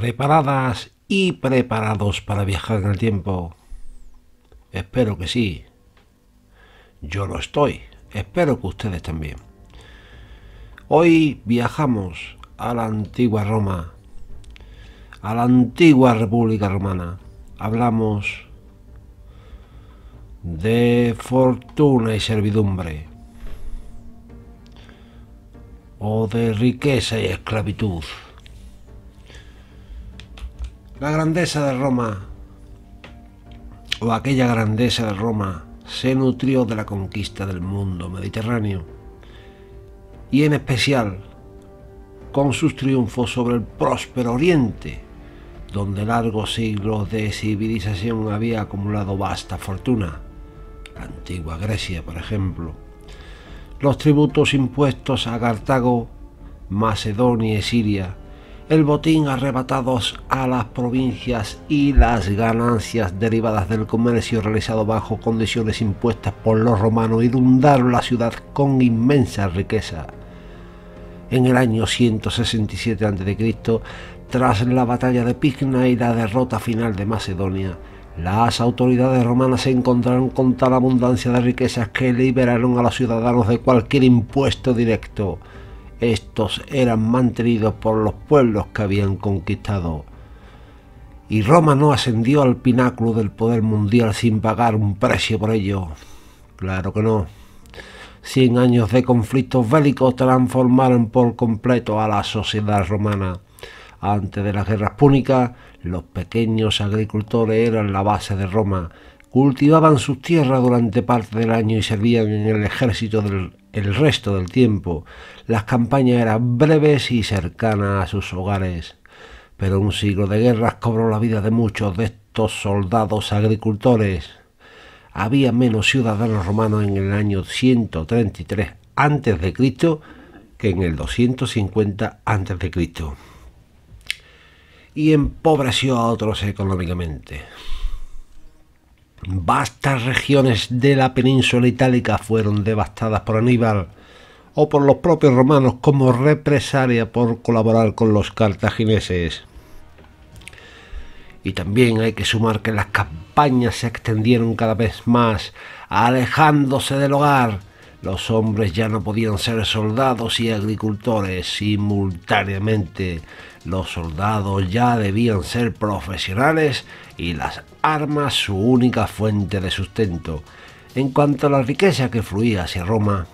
¿Preparadas y preparados para viajar en el tiempo? Espero que sí. Yo lo estoy. Espero que ustedes también. Hoy viajamos a la antigua Roma, a la antigua República Romana. Hablamos de fortuna y servidumbre, o de riqueza y esclavitud. La grandeza de Roma, o aquella grandeza de Roma, se nutrió de la conquista del mundo mediterráneo, y en especial con sus triunfos sobre el próspero Oriente, donde largos siglos de civilización había acumulado vasta fortuna. La antigua Grecia, por ejemplo. Los tributos impuestos a Cartago, Macedonia y Siria, el botín arrebatados a las provincias y las ganancias derivadas del comercio realizado bajo condiciones impuestas por los romanos inundaron la ciudad con inmensa riqueza. En el año 167 a.C., tras la batalla de Picna y la derrota final de Macedonia, las autoridades romanas se encontraron con tal abundancia de riquezas que liberaron a los ciudadanos de cualquier impuesto directo. Estos eran mantenidos por los pueblos que habían conquistado. Y Roma no ascendió al pináculo del poder mundial sin pagar un precio por ello. Claro que no. 100 años de conflictos bélicos transformaron por completo a la sociedad romana. Antes de las guerras púnicas, los pequeños agricultores eran la base de Roma. Cultivaban sus tierras durante parte del año y servían en el ejército el resto del tiempo. Las campañas eran breves y cercanas a sus hogares. Pero un siglo de guerras cobró la vida de muchos de estos soldados agricultores. Había menos ciudadanos romanos en el año 133 a.C. que en el 250 a.C. y empobreció a otros económicamente. Vastas regiones de la península itálica fueron devastadas por Aníbal o por los propios romanos como represalia por colaborar con los cartagineses. Y también hay que sumar que las campañas se extendieron cada vez más, alejándose del hogar. Los hombres ya no podían ser soldados y agricultores simultáneamente. Los soldados ya debían ser profesionales y las armas su única fuente de sustento. En cuanto a la riqueza que fluía hacia Roma,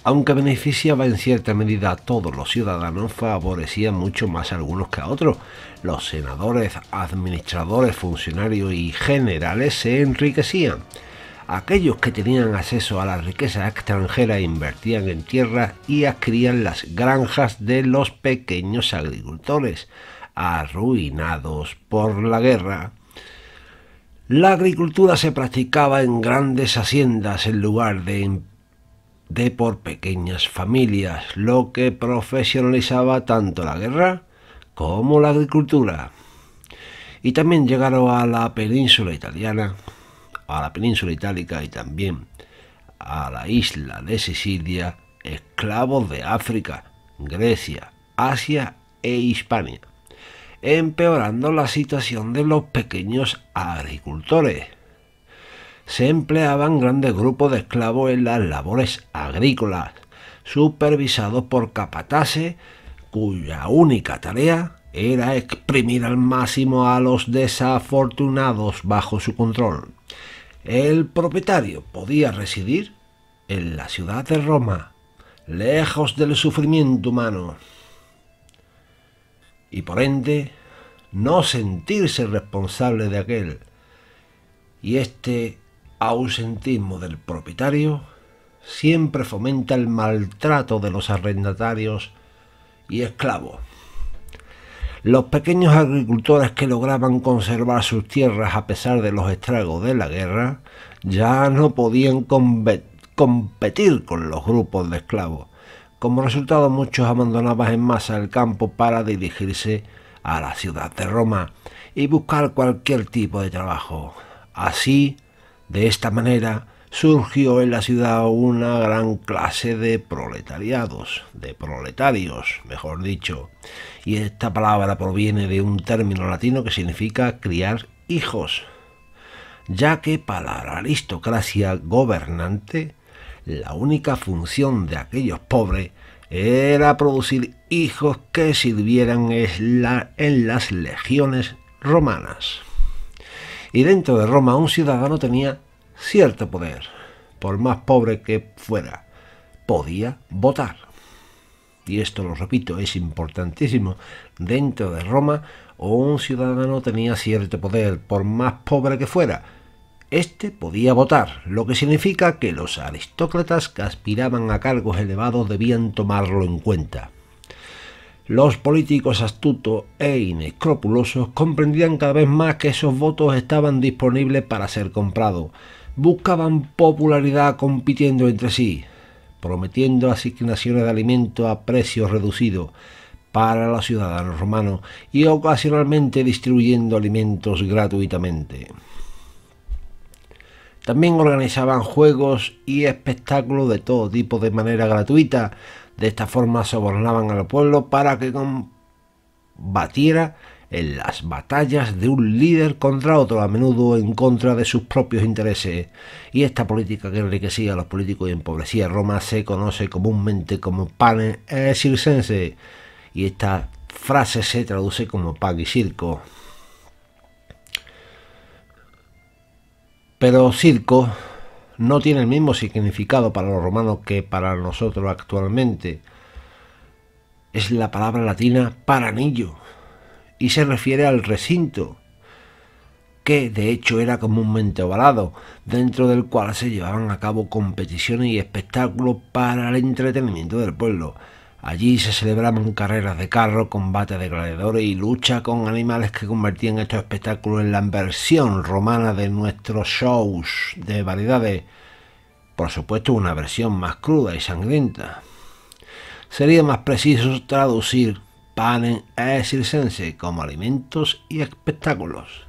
aunque beneficiaba en cierta medida a todos los ciudadanos, favorecía mucho más a algunos que a otros. Los senadores, administradores, funcionarios y generales se enriquecían. Aquellos que tenían acceso a la riqueza extranjera invertían en tierras y adquirían las granjas de los pequeños agricultores, arruinados por la guerra. La agricultura se practicaba en grandes haciendas en lugar de por pequeñas familias, lo que profesionalizaba tanto la guerra como la agricultura. Y también llegaron a la península italiana, a la península itálica y también a la isla de Sicilia, esclavos de África, Grecia, Asia e Hispania, empeorando la situación de los pequeños agricultores. Se empleaban grandes grupos de esclavos en las labores agrícolas, supervisados por capataces cuya única tarea era exprimir al máximo a los desafortunados bajo su control. El propietario podía residir en la ciudad de Roma, lejos del sufrimiento humano, y por ende no sentirse responsable de aquel. Y este ausentismo del propietario siempre fomenta el maltrato de los arrendatarios y esclavos. Los pequeños agricultores que lograban conservar sus tierras a pesar de los estragos de la guerra ya no podían competir con los grupos de esclavos. Como resultado, muchos abandonaban en masa el campo para dirigirse a la ciudad de Roma y buscar cualquier tipo de trabajo. Así, de esta manera, surgió en la ciudad una gran clase de proletarios, mejor dicho. Y esta palabra proviene de un término latino que significa criar hijos, ya que para la aristocracia gobernante la única función de aquellos pobres era producir hijos que sirvieran en las legiones romanas. Y dentro de Roma un ciudadano tenía cierto poder, por más pobre que fuera, podía votar. Y esto, lo repito, es importantísimo. Dentro de Roma un ciudadano tenía cierto poder, por más pobre que fuera. Este podía votar, lo que significa que los aristócratas que aspiraban a cargos elevados debían tomarlo en cuenta. Los políticos astutos e inescrupulosos comprendían cada vez más que esos votos estaban disponibles para ser comprados. Buscaban popularidad compitiendo entre sí, prometiendo asignaciones de alimentos a precios reducidos para los ciudadanos romanos y ocasionalmente distribuyendo alimentos gratuitamente. También organizaban juegos y espectáculos de todo tipo de manera gratuita. De esta forma sobornaban al pueblo para que combatiera en las batallas de un líder contra otro, a menudo en contra de sus propios intereses. Y esta política que enriquecía a los políticos y empobrecía a Roma se conoce comúnmente como panem et circenses, y esta frase se traduce como pan y circo. Pero circo no tiene el mismo significado para los romanos que para nosotros actualmente. Es la palabra latina paranillo y se refiere al recinto, que de hecho era comúnmente ovalado, dentro del cual se llevaban a cabo competiciones y espectáculos para el entretenimiento del pueblo. Allí se celebraban carreras de carro, combates de gladiadores y lucha con animales que convertían estos espectáculos en la versión romana de nuestros shows de variedades. Por supuesto, una versión más cruda y sangrienta. Sería más preciso traducir panem et circenses como alimentos y espectáculos.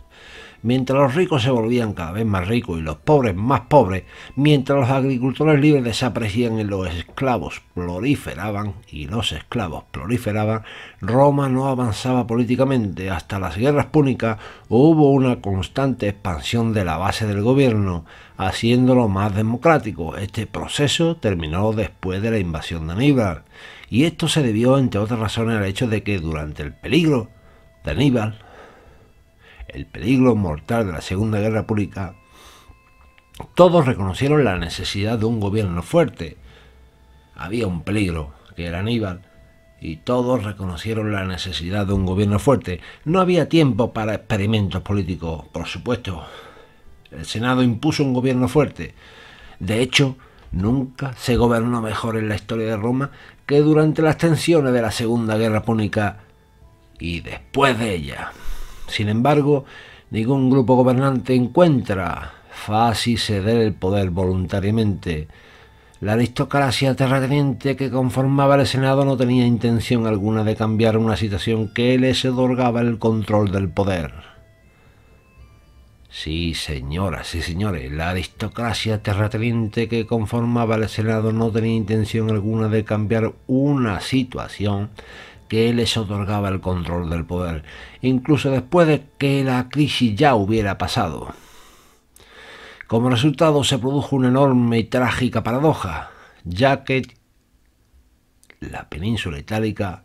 Mientras los ricos se volvían cada vez más ricos y los pobres más pobres, mientras los agricultores libres desaparecían y los esclavos proliferaban, Roma no avanzaba políticamente. Hasta las guerras púnicas hubo una constante expansión de la base del gobierno, haciéndolo más democrático. Este proceso terminó después de la invasión de Aníbal, y esto se debió, entre otras razones, al hecho de que durante el peligro de Aníbal, el peligro mortal de la Segunda Guerra Púnica, todos reconocieron la necesidad de un gobierno fuerte. Había un peligro, que era Aníbal, y todos reconocieron la necesidad de un gobierno fuerte. No había tiempo para experimentos políticos, por supuesto. El Senado impuso un gobierno fuerte. De hecho, nunca se gobernó mejor en la historia de Roma que durante las tensiones de la Segunda Guerra Púnica y después de ella. Sin embargo, ningún grupo gobernante encuentra fácil ceder el poder voluntariamente. La aristocracia terrateniente que conformaba el Senado no tenía intención alguna de cambiar una situación que les otorgaba el control del poder. Sí, señoras y señores, la aristocracia terrateniente que conformaba el Senado no tenía intención alguna de cambiar una situación que les otorgaba el control del poder, incluso después de que la crisis ya hubiera pasado. Como resultado se produjo una enorme y trágica paradoja, ya que la península itálica...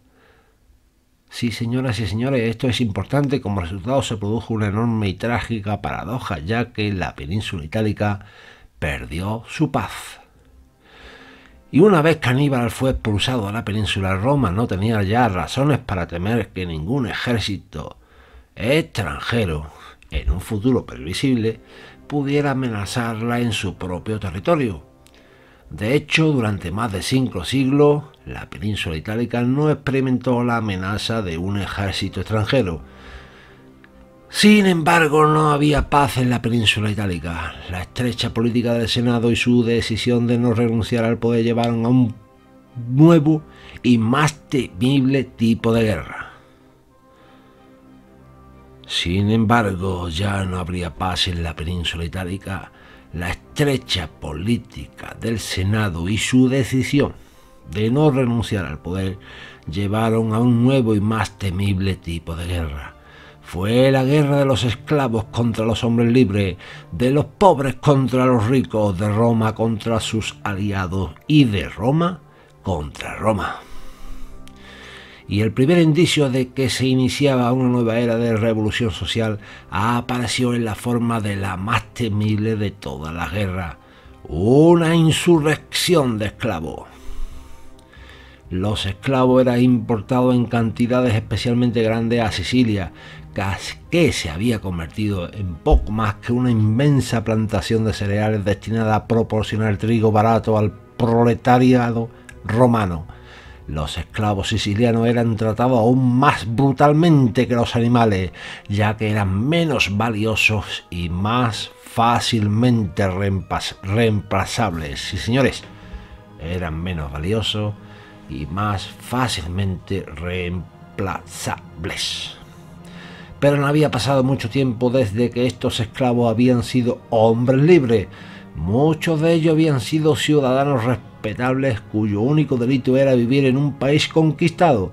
Sí, señoras y señores, esto es importante. Como resultado se produjo una enorme y trágica paradoja, ya que la península itálica perdió su paz. Y una vez que Aníbal fue expulsado a la península, Roma no tenía ya razones para temer que ningún ejército extranjero, en un futuro previsible, pudiera amenazarla en su propio territorio. De hecho, durante más de 5 siglos, la península itálica no experimentó la amenaza de un ejército extranjero. Sin embargo, no había paz en la península itálica. La estrecha política del Senado y su decisión de no renunciar al poder llevaron a un nuevo y más temible tipo de guerra. Sin embargo, ya no habría paz en la península itálica. La estrecha política del Senado y su decisión de no renunciar al poder llevaron a un nuevo y más temible tipo de guerra. Fue la guerra de los esclavos contra los hombres libres, de los pobres contra los ricos, de Roma contra sus aliados y de Roma contra Roma. Y el primer indicio de que se iniciaba una nueva era de revolución social apareció en la forma de la más temible de todas las guerras, una insurrección de esclavos. Los esclavos eran importados en cantidades especialmente grandes a Sicilia, que se había convertido en poco más que una inmensa plantación de cereales destinada a proporcionar trigo barato al proletariado romano. Los esclavos sicilianos eran tratados aún más brutalmente que los animales, ya que eran menos valiosos y más fácilmente reemplazables. Sí, señores, eran menos valiosos y más fácilmente reemplazables. Pero no había pasado mucho tiempo desde que estos esclavos habían sido hombres libres. Muchos de ellos habían sido ciudadanos respetables cuyo único delito era vivir en un país conquistado,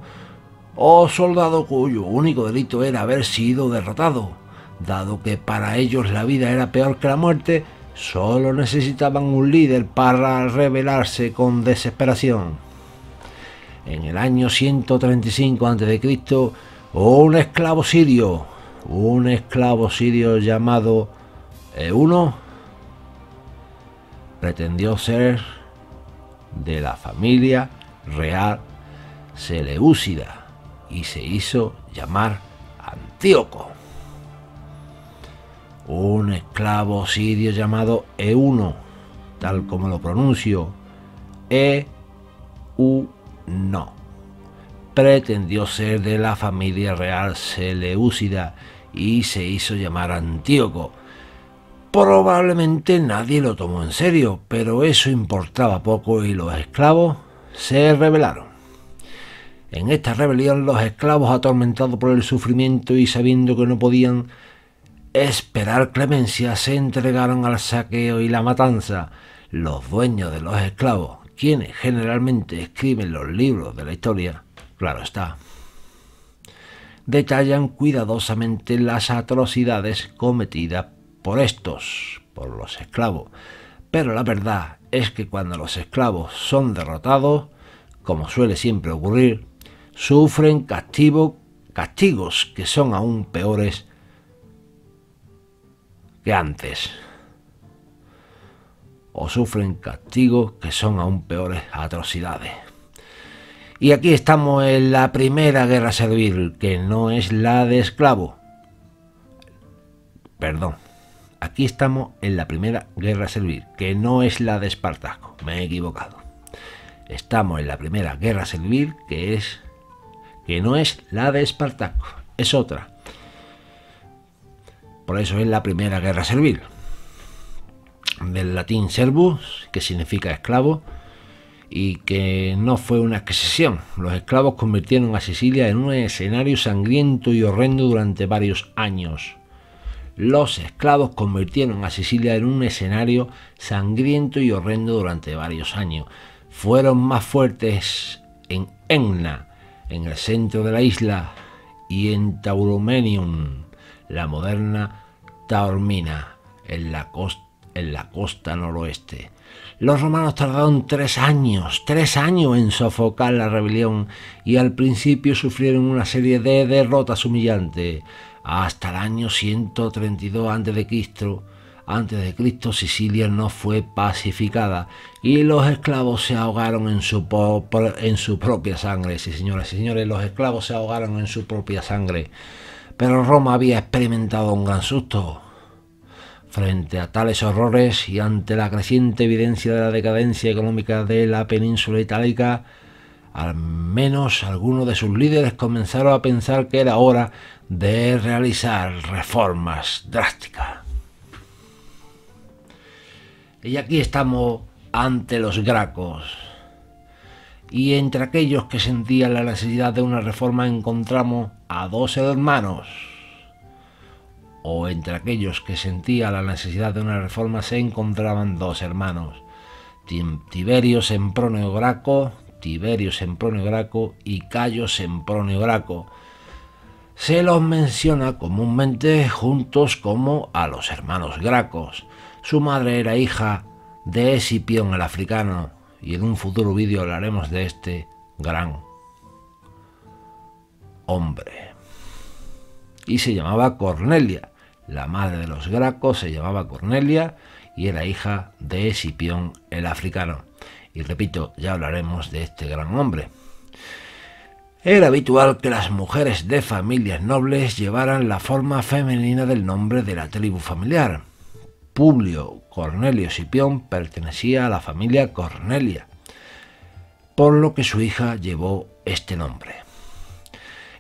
o soldados cuyo único delito era haber sido derrotado. Dado que para ellos la vida era peor que la muerte, solo necesitaban un líder para rebelarse con desesperación. En el año 135 a.C., un esclavo sirio llamado Euno, pretendió ser de la familia real seleucida y se hizo llamar Antíoco. Un esclavo sirio llamado Euno, tal como lo pronuncio, E-U-No, pretendió ser de la familia real seleucida y se hizo llamar Antíoco. Probablemente nadie lo tomó en serio, pero eso importaba poco y los esclavos se rebelaron. En esta rebelión los esclavos, atormentados por el sufrimiento y sabiendo que no podían esperar clemencia, se entregaron al saqueo y la matanza. Los dueños de los esclavos, quienes generalmente escriben los libros de la historia, claro está, detallan cuidadosamente las atrocidades cometidas por los esclavos. Pero la verdad es que cuando los esclavos son derrotados, como suele siempre ocurrir, sufren castigos que son aún peores que antes. O sufren castigos que son aún peores atrocidades. Y aquí estamos en la primera guerra servil, que no es la de esclavos. Aquí estamos en la primera guerra servil, que no es la de Espartaco. Me he equivocado. Estamos en la primera guerra servil, que no es la de Espartaco, es otra. Por eso es la primera guerra servil. Del latín servus, que significa esclavo, y que no fue una excepción. Los esclavos convirtieron a Sicilia en un escenario sangriento y horrendo durante varios años. Los esclavos convirtieron a Sicilia en un escenario sangriento y horrendo durante varios años. Fueron más fuertes en Enna, en el centro de la isla, y en Tauromenium, la moderna Taormina, en la costa noroeste. Los romanos tardaron 3 años en sofocar la rebelión y al principio sufrieron una serie de derrotas humillantes. Hasta el año 132 a.C., Sicilia no fue pacificada y los esclavos se ahogaron en su propia sangre. Sí, señoras y señores, los esclavos se ahogaron en su propia sangre. Pero Roma había experimentado un gran susto. Frente a tales horrores y ante la creciente evidencia de la decadencia económica de la península itálica, al menos algunos de sus líderes comenzaron a pensar que era hora de realizar reformas drásticas. Y aquí estamos ante los Gracos. Y entre aquellos que sentían la necesidad de una reforma encontramos a 2 hermanos, o entre aquellos que sentían la necesidad de una reforma, se encontraban dos hermanos, Tiberio Sempronio Graco y Cayo Sempronio Graco. Se los menciona comúnmente juntos como a los hermanos Gracos. Su madre era hija de Escipión el africano, y en un futuro vídeo hablaremos de este gran hombre. Y se llamaba Cornelia. La madre de los Gracos se llamaba Cornelia y era hija de Escipión el africano. Y repito, ya hablaremos de este gran hombre. Era habitual que las mujeres de familias nobles llevaran la forma femenina del nombre de la tribu familiar. Publio Cornelio Escipión pertenecía a la familia Cornelia, por lo que su hija llevó este nombre.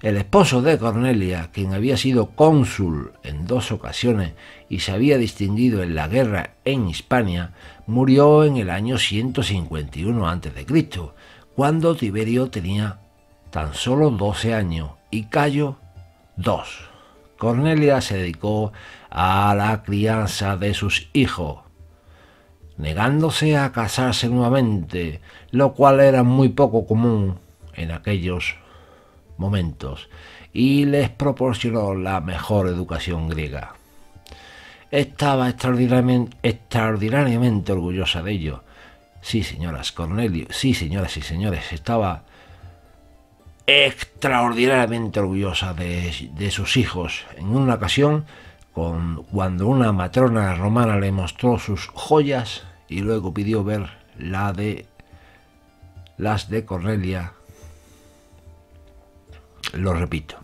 El esposo de Cornelia, quien había sido cónsul en 2 ocasiones y se había distinguido en la guerra en Hispania, murió en el año 151 a.C., cuando Tiberio tenía tan solo 12 años y Cayo 2. Cornelia se dedicó a la crianza de sus hijos, negándose a casarse nuevamente, lo cual era muy poco común en aquellos momentos, y les proporcionó la mejor educación griega. Estaba extraordinariamente orgullosa de ello. Sí, señoras, Cornelio, sí, señoras y señores, estaba extraordinariamente orgullosa de sus hijos. En una ocasión, cuando una matrona romana le mostró sus joyas y luego pidió ver las de Cornelia, lo repito,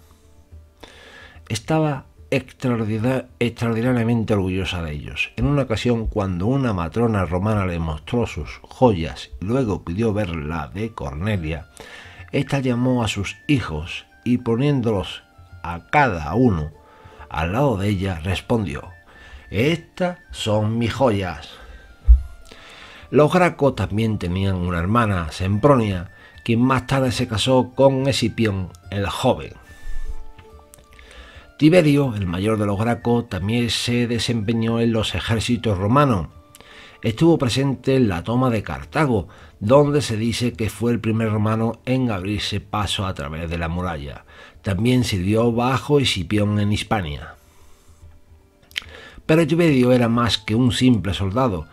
estaba extraordinariamente orgullosa de ellos. En una ocasión, cuando una matrona romana le mostró sus joyas y luego pidió ver la de Cornelia, esta llamó a sus hijos y poniéndolos a cada uno al lado de ella, respondió: «Estas son mis joyas». Los Gracos también tenían una hermana, Sempronia, quien más tarde se casó con Escipión el joven. Tiberio, el mayor de los Gracos, también se desempeñó en los ejércitos romanos. Estuvo presente en la toma de Cartago, donde se dice que fue el primer romano en abrirse paso a través de la muralla. También sirvió bajo Escipión en Hispania. Pero Tiberio era más que un simple soldado.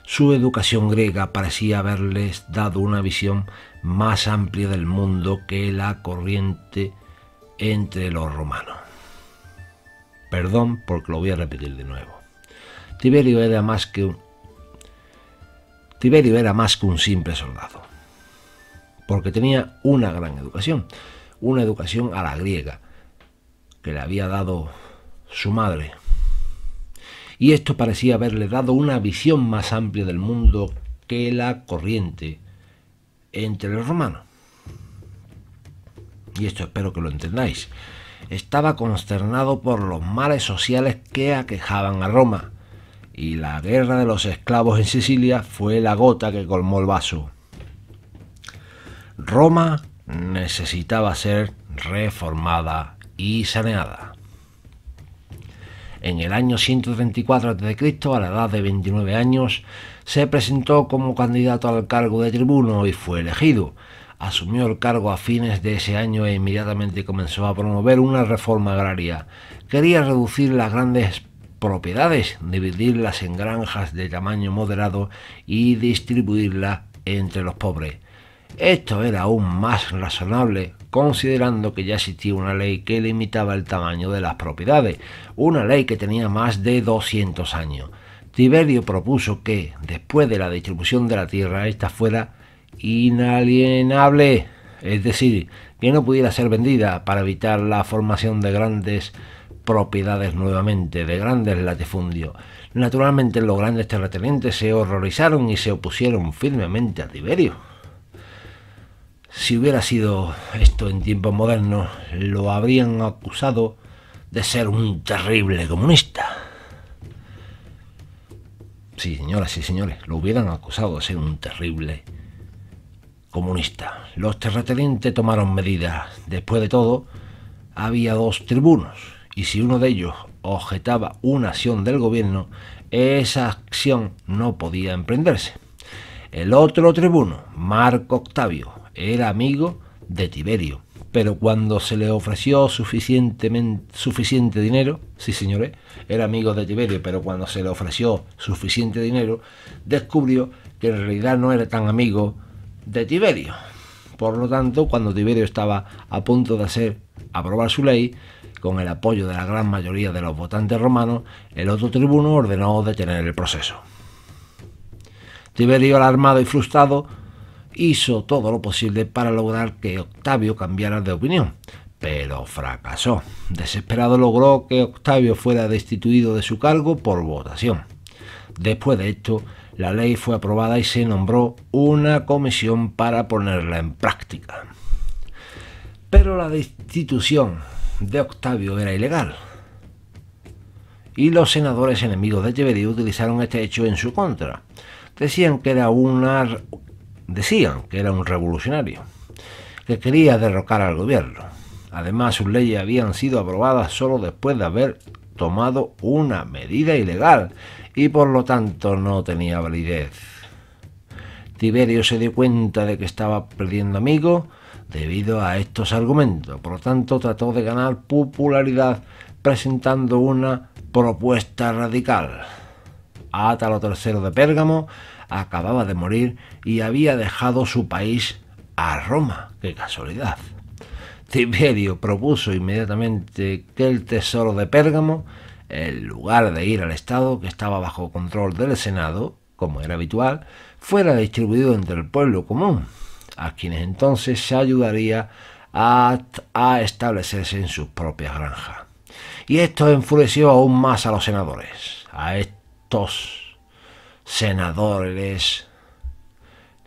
Su educación griega parecía haberles dado una visión más amplia del mundo que la corriente entre los romanos. Perdón, porque lo voy a repetir de nuevo. Tiberio era más que un simple soldado, porque tenía una gran educación, una educación a la griega, que le había dado su madre. Y esto parecía haberle dado una visión más amplia del mundo que la corriente entre los romanos. Y esto espero que lo entendáis. Estaba consternado por los males sociales que aquejaban a Roma, y la guerra de los esclavos en Sicilia fue la gota que colmó el vaso. Roma necesitaba ser reformada y saneada. En el año 134 a.C., a la edad de 29 años, se presentó como candidato al cargo de tribuno y fue elegido. Asumió el cargo a fines de ese año e inmediatamente comenzó a promover una reforma agraria. Quería reducir las grandes propiedades, dividirlas en granjas de tamaño moderado y distribuirlas entre los pobres. Esto era aún más razonable, considerando que ya existía una ley que limitaba el tamaño de las propiedades, una ley que tenía más de 200 años. Tiberio propuso que, después de la distribución de la tierra, esta fuera inalienable, es decir, que no pudiera ser vendida, para evitar la formación de grandes propiedades nuevamente, de grandes latifundios. Naturalmente, los grandes terratenientes se horrorizaron y se opusieron firmemente a Tiberio. Si hubiera sido esto en tiempos modernos, lo habrían acusado de ser un terrible comunista. Sí, señoras y señores, lo hubieran acusado de ser un terrible comunista. Los terratenientes tomaron medidas. Después de todo, había dos tribunos, y si uno de ellos objetaba una acción del gobierno, esa acción no podía emprenderse. El otro tribuno, Marco Octavio, era amigo de Tiberio, pero cuando se le ofreció suficiente dinero, sí señores, era amigo de Tiberio, pero cuando se le ofreció suficiente dinero, descubrió que en realidad no era tan amigo de Tiberio. Por lo tanto, cuando Tiberio estaba a punto de aprobar su ley, con el apoyo de la gran mayoría de los votantes romanos, el otro tribuno ordenó detener el proceso. Tiberio, alarmado y frustrado, hizo todo lo posible para lograr que Octavio cambiara de opinión, pero fracasó. Desesperado, logró que Octavio fuera destituido de su cargo por votación. Después de esto, la ley fue aprobada y se nombró una comisión para ponerla en práctica. Pero la destitución de Octavio era ilegal, y los senadores enemigos de Tiberio utilizaron este hecho en su contra. Decían que era un revolucionario, que quería derrocar al gobierno. Además, sus leyes habían sido aprobadas solo después de haber tomado una medida ilegal y por lo tanto no tenía validez. Tiberio se dio cuenta de que estaba perdiendo amigos debido a estos argumentos. Por lo tanto, trató de ganar popularidad presentando una propuesta radical. Átalo III de Pérgamo acababa de morir y había dejado su país a Roma. ¡Qué casualidad! Tiberio propuso inmediatamente que el tesoro de Pérgamo, en lugar de ir al Estado, que estaba bajo control del Senado, como era habitual, fuera distribuido entre el pueblo común, a quienes entonces se ayudaría a establecerse en sus propias granjas. Y esto enfureció aún más a los senadores. A estos senadores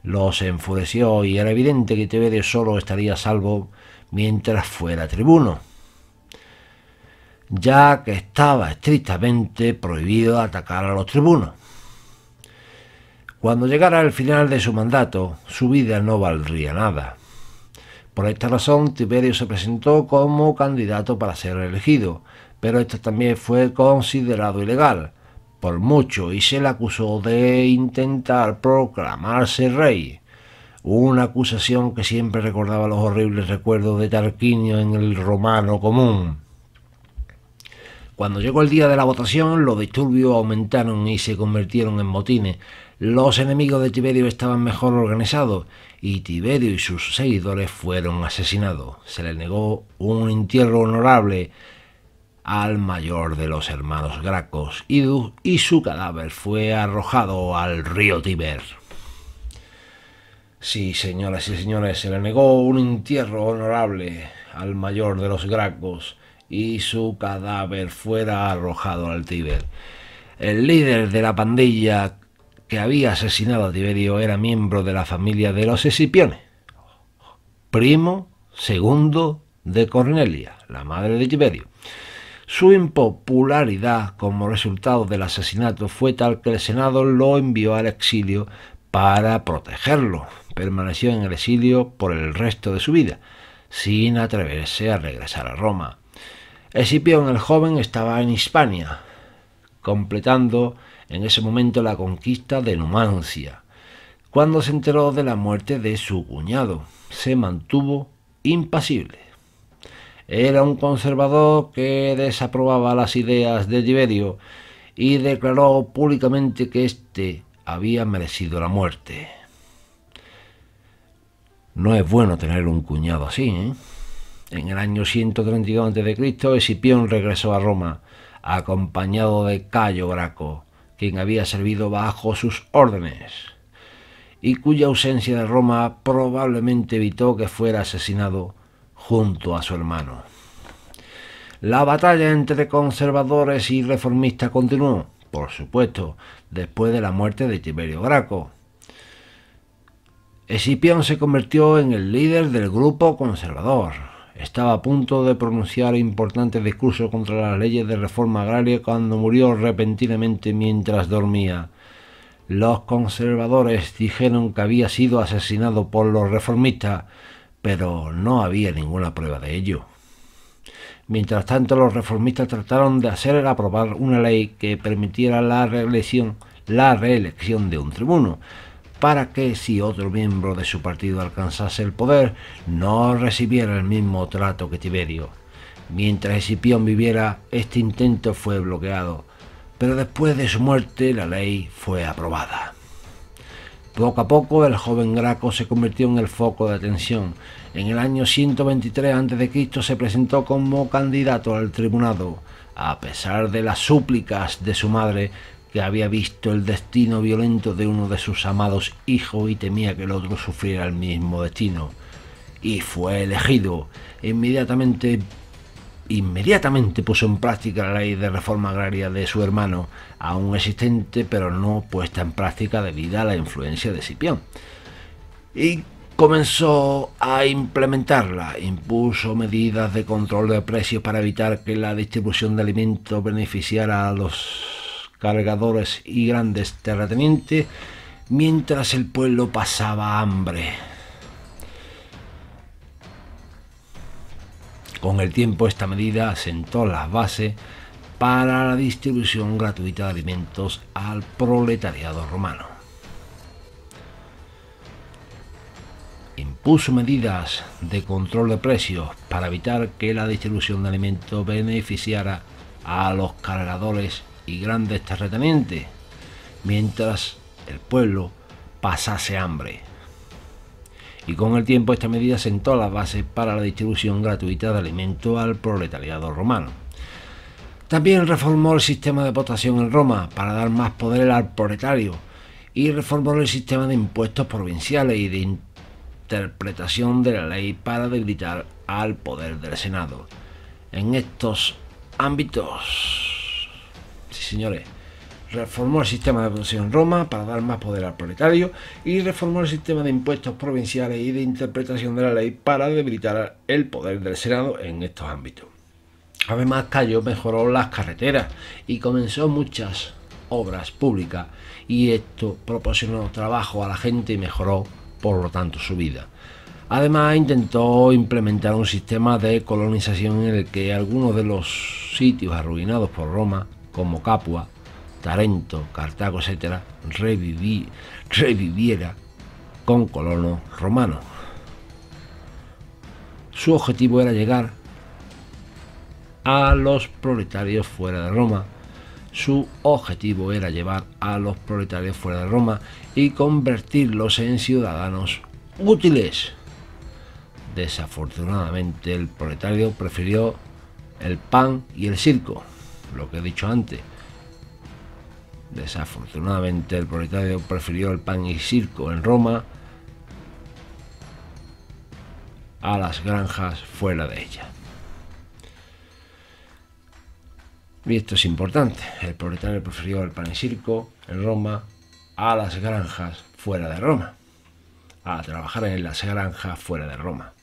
los enfureció y era evidente que Tiberio solo estaría a salvo mientras fuera tribuno, ya que estaba estrictamente prohibido atacar a los tribunos. Cuando llegara el final de su mandato, su vida no valdría nada. Por esta razón, Tiberio se presentó como candidato para ser elegido, pero esto también fue considerado ilegal por mucho y se le acusó de intentar proclamarse rey, una acusación que siempre recordaba los horribles recuerdos de Tarquinio en el romano común. Cuando llegó el día de la votación, los disturbios aumentaron y se convirtieron en motines. Los enemigos de Tiberio estaban mejor organizados y Tiberio y sus seguidores fueron asesinados. Se le negó un entierro honorable al mayor de los hermanos Gracos y su cadáver fue arrojado al río Tíber. Sí, señoras y señores, se le negó un entierro honorable al mayor de los Gracos y su cadáver fuera arrojado al Tíber. El líder de la pandilla que había asesinado a Tiberio era miembro de la familia de los Escipiones, primo segundo de Cornelia, la madre de Tiberio. Su impopularidad como resultado del asesinato fue tal que el Senado lo envió al exilio para protegerlo. Permaneció en el exilio por el resto de su vida, sin atreverse a regresar a Roma. Escipión el joven estaba en Hispania, completando en ese momento la conquista de Numancia. Cuando se enteró de la muerte de su cuñado, se mantuvo impasible. Era un conservador que desaprobaba las ideas de Tiberio y declaró públicamente que éste había merecido la muerte. No es bueno tener un cuñado así, ¿eh? En el año 132 a.C., Escipión regresó a Roma, acompañado de Cayo Graco, quien había servido bajo sus órdenes, y cuya ausencia de Roma probablemente evitó que fuera asesinado junto a su hermano. La batalla entre conservadores y reformistas continuó, por supuesto, después de la muerte de Tiberio Graco. Escipión se convirtió en el líder del grupo conservador. Estaba a punto de pronunciar importantes discursos contra las leyes de reforma agraria cuando murió repentinamente mientras dormía. Los conservadores dijeron que había sido asesinado por los reformistas, pero no había ninguna prueba de ello. Mientras tanto, los reformistas trataron de hacer aprobar una ley que permitiera la reelección de un tribuno, para que si otro miembro de su partido alcanzase el poder, no recibiera el mismo trato que Tiberio. Mientras Escipión viviera, este intento fue bloqueado, pero después de su muerte la ley fue aprobada. Poco a poco el joven Graco se convirtió en el foco de atención. En el año 123 a.C. se presentó como candidato al tribunado, a pesar de las súplicas de su madre, que había visto el destino violento de uno de sus amados hijos y temía que el otro sufriera el mismo destino. Y fue elegido. Inmediatamente puso en práctica la ley de reforma agraria de su hermano, aún existente pero no puesta en práctica debido a la influencia de Escipión. Y comenzó a implementarla. Impuso medidas de control de precios para evitar que la distribución de alimentos beneficiara a los cargadores y grandes terratenientes, mientras el pueblo pasaba hambre. Con el tiempo, esta medida sentó las bases para la distribución gratuita de alimentos al proletariado romano. Impuso medidas de control de precios para evitar que la distribución de alimentos beneficiara a los cargadores y grandes terratenientes, mientras el pueblo pasase hambre. Y con el tiempo esta medida sentó las bases para la distribución gratuita de alimentos al proletariado romano. También reformó el sistema de votación en Roma para dar más poder al proletario, y reformó el sistema de impuestos provinciales y de interpretación de la ley para debilitar al poder del Senado. En estos ámbitos, sí señores, reformó el sistema de votación en Roma para dar más poder al proletario y reformó el sistema de impuestos provinciales y de interpretación de la ley para debilitar el poder del Senado en estos ámbitos. Además, Cayo mejoró las carreteras y comenzó muchas obras públicas, y esto proporcionó trabajo a la gente y mejoró, por lo tanto, su vida. Además, intentó implementar un sistema de colonización en el que algunos de los sitios arruinados por Roma, como Capua, Tarento, Cartago, etc., reviviera con colonos romanos. Su objetivo era llegar a los proletarios fuera de Roma. Y convertirlos en ciudadanos útiles. Desafortunadamente, el proletario prefirió el pan y el circo, lo que he dicho antes. Desafortunadamente, el proletario prefirió el pan y circo en Roma a las granjas fuera de ella. Y esto es importante: el proletario prefirió el pan y circo en Roma a las granjas fuera de Roma, a trabajar en las granjas fuera de Roma.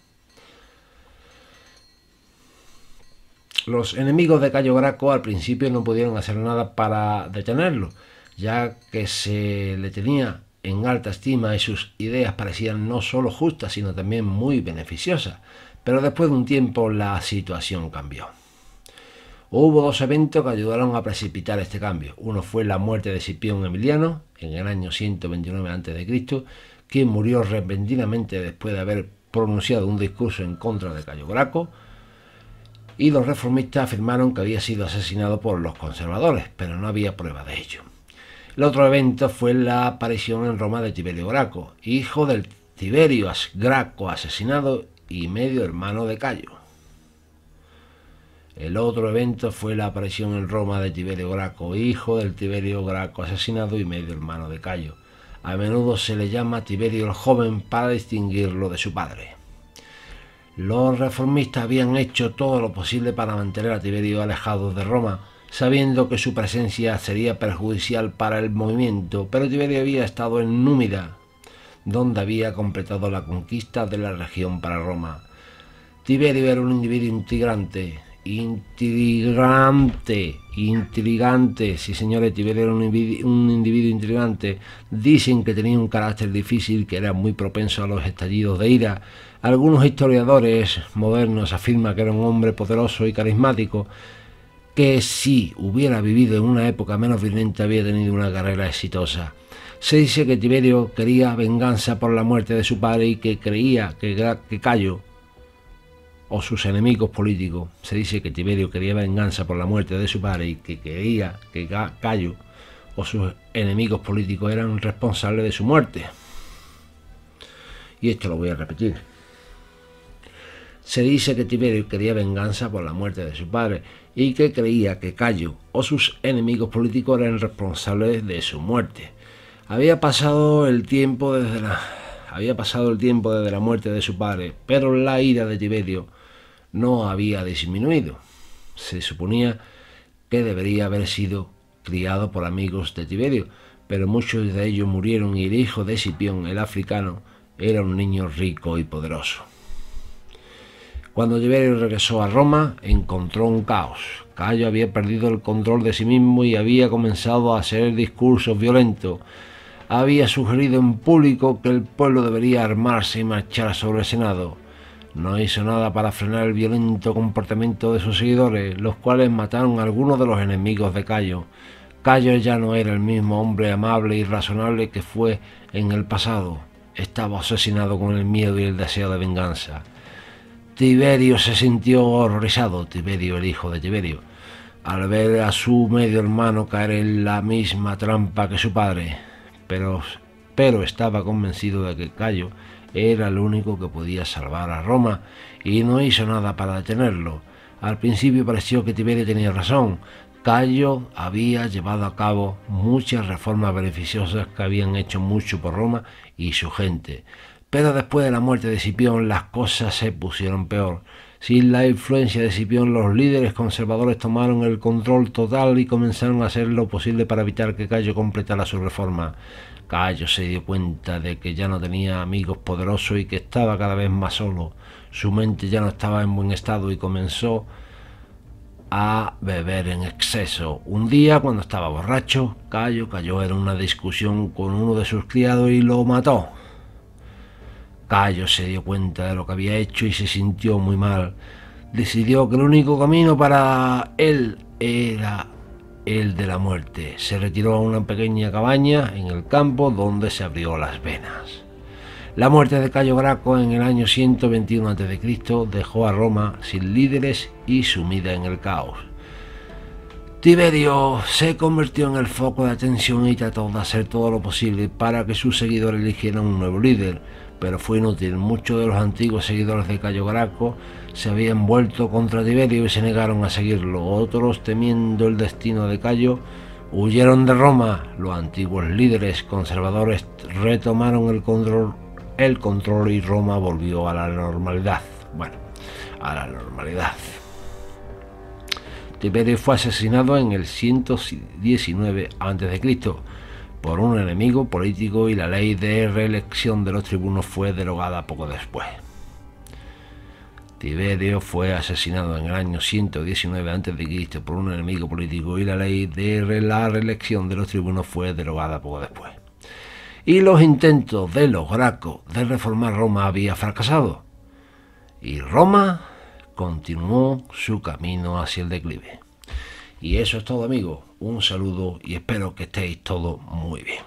Los enemigos de Cayo Graco al principio no pudieron hacer nada para detenerlo, ya que se le tenía en alta estima y sus ideas parecían no solo justas, sino también muy beneficiosas. Pero después de un tiempo la situación cambió. Hubo dos eventos que ayudaron a precipitar este cambio. Uno fue la muerte de Escipión Emiliano en el año 129 a.C., quien murió repentinamente después de haber pronunciado un discurso en contra de Cayo Graco, y los reformistas afirmaron que había sido asesinado por los conservadores, pero no había prueba de ello. El otro evento fue la aparición en Roma de Tiberio Graco, hijo del Tiberio Graco asesinado y medio hermano de Cayo. El otro evento fue la aparición en Roma de Tiberio Graco, hijo del Tiberio Graco asesinado y medio hermano de Cayo. A menudo se le llama Tiberio el Joven para distinguirlo de su padre. Los reformistas habían hecho todo lo posible para mantener a Tiberio alejado de Roma, sabiendo que su presencia sería perjudicial para el movimiento, pero Tiberio había estado en Númida, donde había completado la conquista de la región para Roma. Tiberio era un individuo integrante intrigante, sí señores, Tiberio era un individuo intrigante. Dicen que tenía un carácter difícil, que era muy propenso a los estallidos de ira. Algunos historiadores modernos afirman que era un hombre poderoso y carismático, que si hubiera vivido en una época menos violenta había tenido una carrera exitosa. Se dice que Tiberio quería venganza por la muerte de su padre y que creía que Cayo o sus enemigos políticos, se dice que Tiberio quería venganza por la muerte de su padre y que creía que Cayo o sus enemigos políticos eran responsables de su muerte. Y esto lo voy a repetir. Se dice que Tiberio quería venganza por la muerte de su padre y que creía que Cayo o sus enemigos políticos eran responsables de su muerte. Había pasado el tiempo desde la muerte de su padre, pero la ira de Tiberio no había disminuido. Se suponía que debería haber sido criado por amigos de Tiberio, pero muchos de ellos murieron y el hijo de Escipión, el africano, era un niño rico y poderoso. Cuando Tiberio regresó a Roma, encontró un caos. Cayo había perdido el control de sí mismo y había comenzado a hacer discursos violentos. Había sugerido en público que el pueblo debería armarse y marchar sobre el Senado. No hizo nada para frenar el violento comportamiento de sus seguidores, los cuales mataron a algunos de los enemigos de Cayo. Cayo ya no era el mismo hombre amable y razonable que fue en el pasado. Estaba obsesionado con el miedo y el deseo de venganza. Tiberio se sintió horrorizado, Tiberio, el hijo de Tiberio, al ver a su medio hermano caer en la misma trampa que su padre. Pero estaba convencido de que Cayo era el único que podía salvar a Roma y no hizo nada para detenerlo. Al principio pareció que Tiberio tenía razón. Cayo había llevado a cabo muchas reformas beneficiosas que habían hecho mucho por Roma y su gente. Pero después de la muerte de Escipión las cosas se pusieron peor. Sin la influencia de Escipión, los líderes conservadores tomaron el control total y comenzaron a hacer lo posible para evitar que Cayo completara su reforma. Cayo se dio cuenta de que ya no tenía amigos poderosos y que estaba cada vez más solo. Su mente ya no estaba en buen estado y comenzó a beber en exceso. Un día, cuando estaba borracho, Cayo cayó en una discusión con uno de sus criados y lo mató. Cayo se dio cuenta de lo que había hecho y se sintió muy mal. Decidió que el único camino para él era el de la muerte. Se retiró a una pequeña cabaña en el campo donde se abrió las venas. La muerte de Cayo Graco en el año 121 a.C. dejó a Roma sin líderes y sumida en el caos. Tiberio se convirtió en el foco de atención y trató de hacer todo lo posible para que sus seguidores eligieran un nuevo líder, pero fue inútil. Muchos de los antiguos seguidores de Cayo Graco se habían vuelto contra Tiberio y se negaron a seguirlo. Otros, temiendo el destino de Cayo, huyeron de Roma. Los antiguos líderes conservadores retomaron el control y Roma volvió a la normalidad. Tiberio fue asesinado en el 119 a.C. por un enemigo político y la ley de reelección de los tribunos fue derogada poco después. Tiberio fue asesinado en el año 119 a.C. por un enemigo político y la ley de la reelección de los tribunos fue derogada poco después. Y los intentos de los Gracos de reformar Roma habían fracasado. Y Roma continuó su camino hacia el declive. Y eso es todo, amigos. Un saludo y espero que estéis todos muy bien.